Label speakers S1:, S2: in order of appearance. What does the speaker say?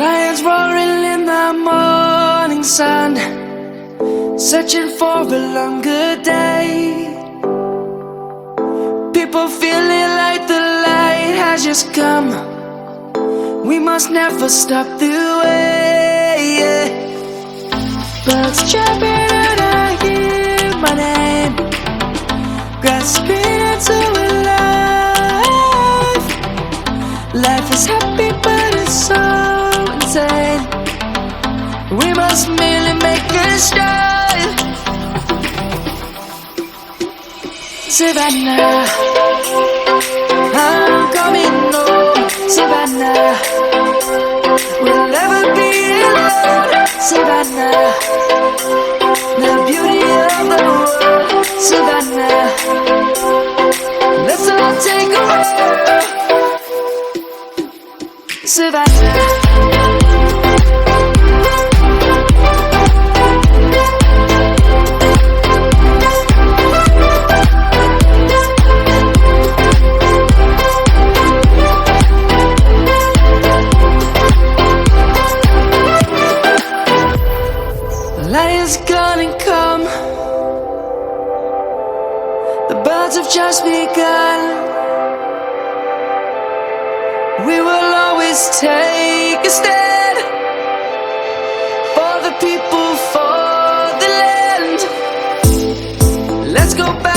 S1: Lions roaring in the morning sun, searching for a longer day. People feeling like the light has just come. We must never stop the way. Birds chirping and I hear my name, grasping into a life. Life is happy but it's so insane. We must merely make a start. Savannah, I'm coming home. Savannah, we'll never be alone. Savannah, the beauty of the world. Savannah, let's all take a walk. Savannah. Light is gonna come. The birds have just begun. We will always take a stand for the people, for the land. Let's go back.